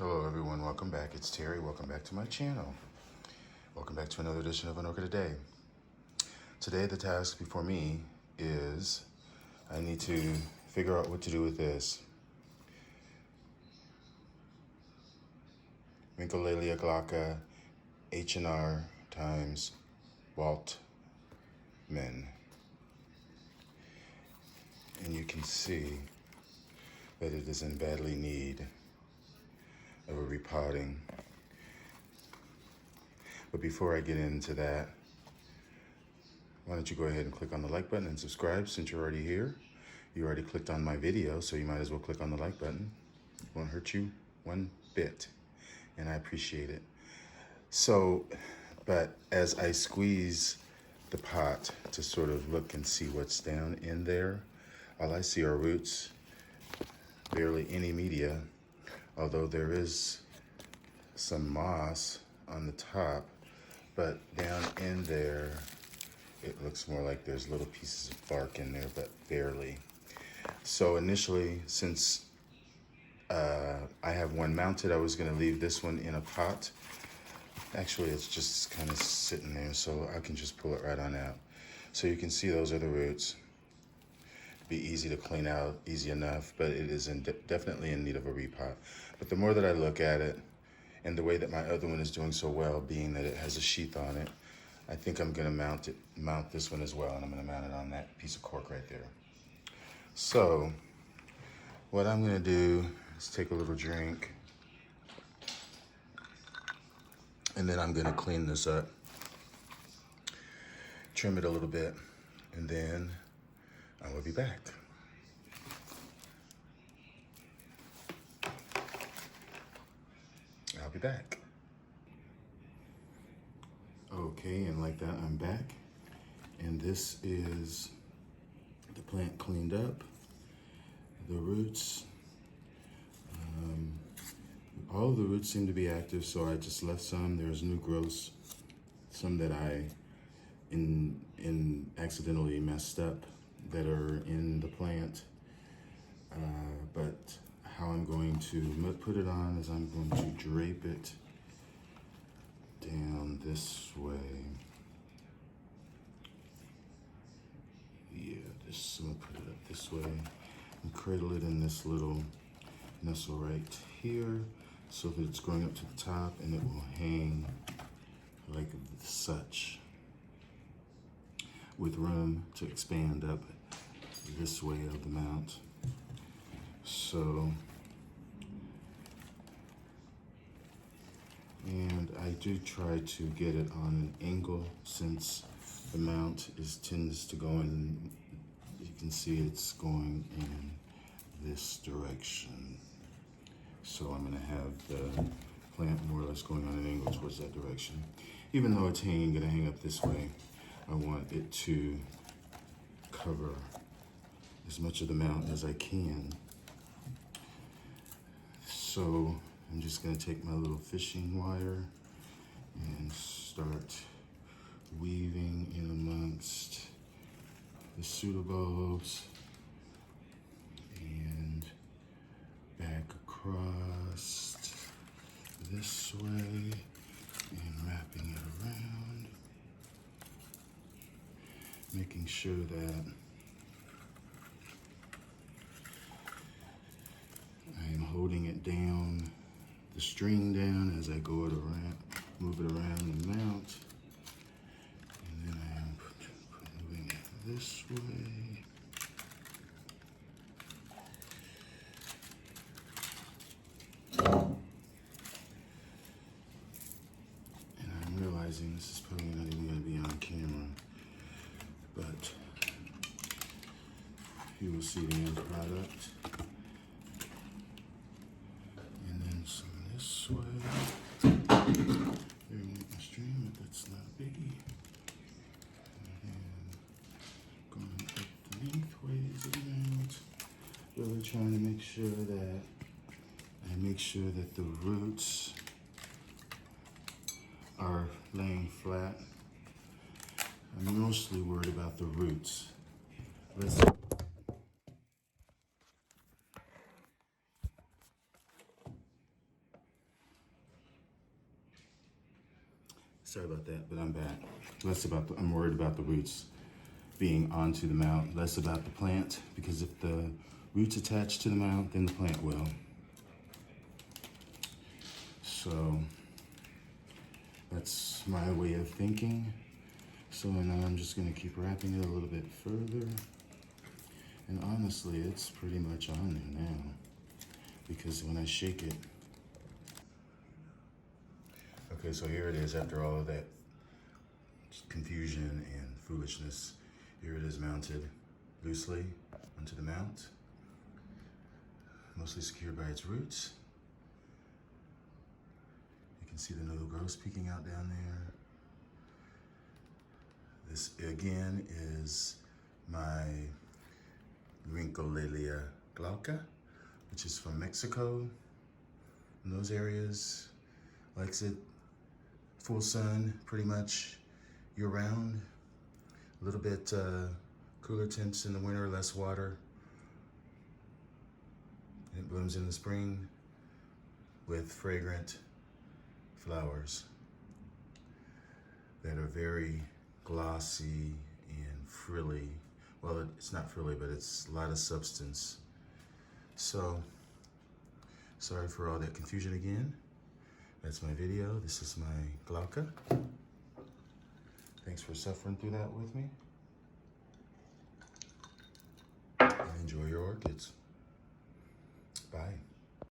Hello everyone, welcome back. It's Terry. Welcome back to my channel. Welcome back to another edition of An Orchid A Day. Today the task before me is I need to figure out what to do with this. Cattleya Glauca H&R times Waltman. And you can see that it is in badly need of a repotting. But before I get into that, why don't you go ahead and click on the like button and subscribe since you're already here. You already clicked on my video, so you might as well click on the like button. It won't hurt you one bit, and I appreciate it. So, but as I squeeze the pot to sort of look and see what's down in there, all I see are roots, barely any media, although there is some moss on the top, but down in there, it looks more like there's little pieces of bark in there, but barely. So initially, since I have one mounted, I was gonna leave this one in a pot. Actually, it's just kind of sitting there, so I can just pull it right on out. So you can see those are the roots. Be easy to clean out, easy enough, but it is definitely in need of a repot. But the more that I look at it, and the way that my other one is doing so well, being that it has a sheath on it, I think I'm gonna mount this one as well, and I'm gonna mount it on that piece of cork right there. So, what I'm gonna do is take a little drink, and then I'm gonna clean this up, trim it a little bit, and then I will be back. I'll be back. Okay, and like that, I'm back. And this is the plant cleaned up. The roots, all of the roots seem to be active, so I just left some. There's new growths, some that I accidentally messed up that are in the plant. But how I'm going to put it on is I'm going to drape it down this way. Yeah, I'm gonna put it up this way and cradle it in this little nestle right here so that it's going up to the top and it will hang like such, with room to expand up this way of the mount. So, and I do try to get it on an angle since the mount tends to go in, you can see it's going in this direction. So I'm gonna have the plant more or less going on an angle towards that direction. Even though it's gonna hang up this way, I want it to cover as much of the mount as I can. So I'm just gonna take my little fishing wire and start weaving in amongst the pseudobulbs and back across this way and wrapping it around, making sure that I am holding it down, the string down as I go it around, move it around the mount. And then I am moving it this way. And I'm realizing this is probably not even going to be on camera, but you will see the end product. And then some this way. There went my string, but that's not a biggie. And going up the lengthways of the mount. Really trying to make sure that the roots are laying flat. I'm mostly worried about the roots. Let's Sorry about that, but I'm back. I'm worried about the roots being onto the mount, less about the plant, because if the roots attach to the mount, then the plant will. So that's my way of thinking. So now I'm just gonna keep wrapping it a little bit further. And honestly, it's pretty much on there now, because when I shake it. Okay, so here it is after all of that confusion and foolishness. Here it is mounted loosely onto the mount, mostly secured by its roots. You can see the little growths peeking out down there. This again is my Glauca, which is from Mexico. In those areas, likes it full sun pretty much year round. A little bit cooler temps in the winter, less water. It blooms in the spring with fragrant flowers that are very glossy and frilly. Well, it's not frilly, but it's a lot of substance. So, sorry for all that confusion again. That's my video. This is my Glauca. Thanks for suffering through that with me. And enjoy your orchids. Bye.